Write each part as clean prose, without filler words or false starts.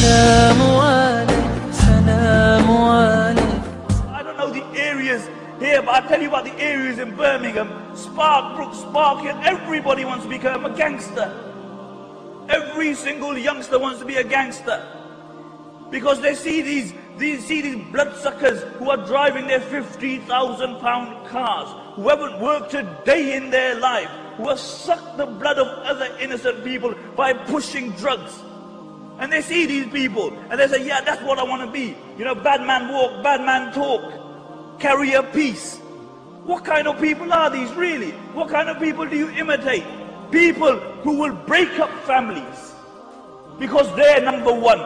سلام عليك سلام عليك. I don't know the areas here, but I'll tell you about the areas in Birmingham. Sparkbrook, Sparkhill, everybody wants to become a gangster. Every single youngster wants to be a gangster. Because they see these bloodsuckers who are driving their £50,000 cars, who haven't worked a day in their life, who have sucked the blood of other innocent people by pushing drugs. And they see these people and they say, yeah, that's what I want to be. You know, bad man walk, bad man talk, carry a peace. What kind of people are these really? What kind of people do you imitate? People who will break up families because they're number one.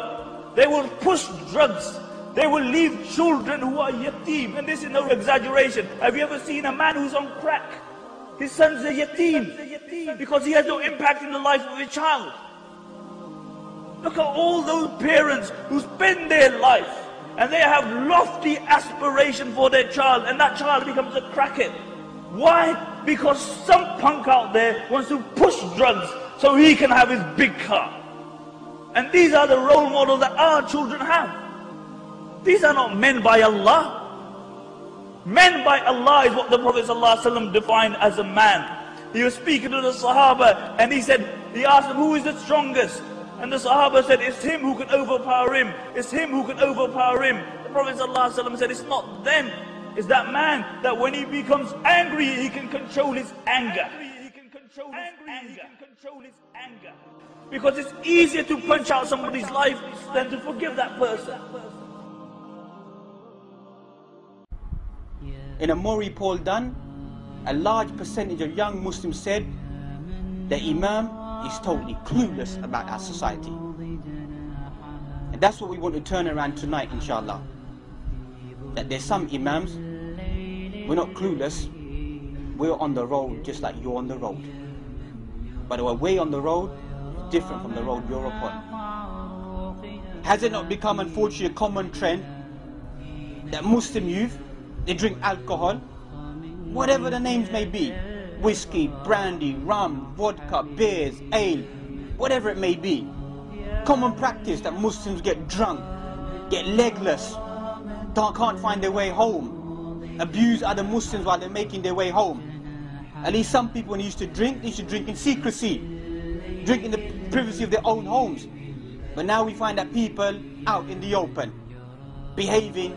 They will push drugs. They will leave children who are yatim. And this is no exaggeration. Have you ever seen a man who's on crack? His son's a yatim because he has no impact in the life of his child. Look at all those parents who spend their life and they have lofty aspiration for their child, and that child becomes a crackhead. Why? Because some punk out there wants to push drugs so he can have his big car. And these are the role models that our children have. These are not men by Allah. Men by Allah is what the Prophet ﷺ defined as a man. He was speaking to the Sahaba and he asked them, who is the strongest? And the Sahaba said, it's him who can overpower him. It's him who can overpower him. The Prophet ﷺ said, it's not them. It's that man that when he becomes angry, he can control his anger. Because it's easier to punch out somebody's life than to forgive that person. In a Mori poll done, a large percentage of young Muslims said the Imam is totally clueless about our society. And that's what we want to turn around tonight, inshallah. That there's some Imams, we're not clueless, we're on the road just like you're on the road. But our way on the road is different from the road you're upon. Has it not become, unfortunately, a common trend that Muslim youth, they drink alcohol, whatever the names may be, whiskey, brandy, rum, vodka, beers, ale, whatever it may be. Common practice that Muslims get drunk, get legless, can't find their way home, abuse other Muslims while they're making their way home. At least some people, when they used to drink in secrecy, drink in the privacy of their own homes. But now we find that people out in the open, behaving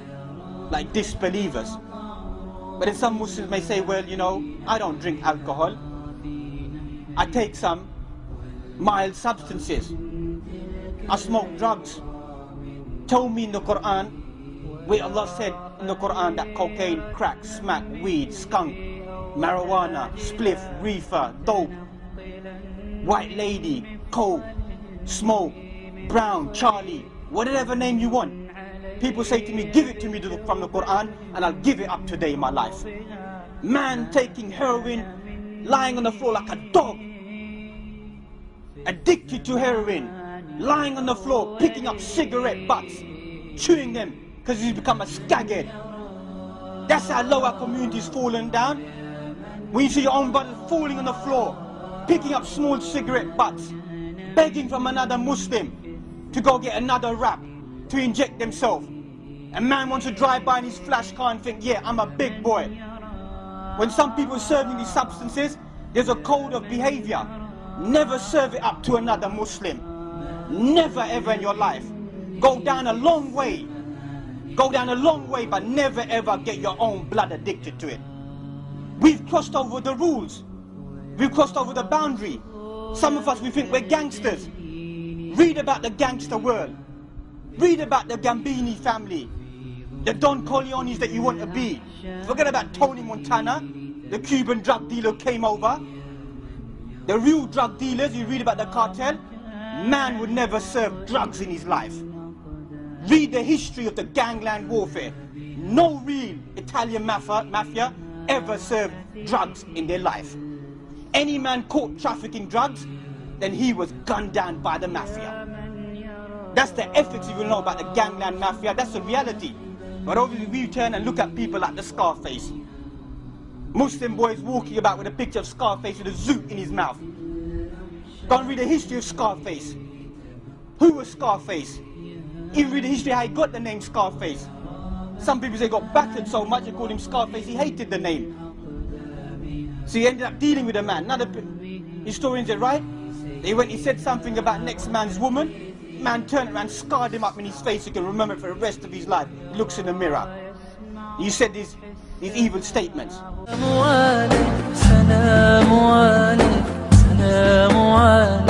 like disbelievers. But then some Muslims may say, well, you know, I don't drink alcohol. I take some mild substances. I smoke drugs. Tell me in the Quran, where Allah said in the Quran that cocaine, crack, smack, weed, skunk, marijuana, spliff, reefer, dope, white lady, coke, smoke, brown, Charlie, whatever name you want. People say to me, give it to me from the Quran and I'll give it up today in my life. Man taking heroin, lying on the floor like a dog, addicted to heroin, lying on the floor, picking up cigarette butts, chewing them because he's become a skaghead. That's how low our community's fallen down. When you see your own brother falling on the floor, picking up small cigarette butts, begging from another Muslim to go get another wrap to inject themselves. A man wants to drive by in his flash car and think, yeah, I'm a big boy. When some people are serving these substances, there's a code of behavior. Never serve it up to another Muslim. Never ever in your life. Go down a long way. Go down a long way, but never ever get your own blood addicted to it. We've crossed over the rules. We've crossed over the boundary. Some of us, we think we're gangsters. Read about the gangster world. Read about the Gambini family, the Don Corleones that you want to be. Forget about Tony Montana, the Cuban drug dealer who came over. The real drug dealers, you read about the cartel, man would never serve drugs in his life. Read the history of the gangland warfare. No real Italian mafia ever served drugs in their life. Any man caught trafficking drugs, then he was gunned down by the mafia. That's the ethics you will know about the gangland mafia. That's the reality. But obviously we turn and look at people like the Scarface. Muslim boys walking about with a picture of Scarface with a zoot in his mouth. Go and read the history of Scarface. Who was Scarface? Even read the history how he got the name Scarface. Some people say he got battered so much they called him Scarface, he hated the name. So he ended up dealing with a man. None of the historians are right. He said something about next man's woman. Man turned around, scarred him up in his face. He can remember it for the rest of his life. He looks in the mirror. He said these evil statements. سلام عليك سلام عليك سلام عليك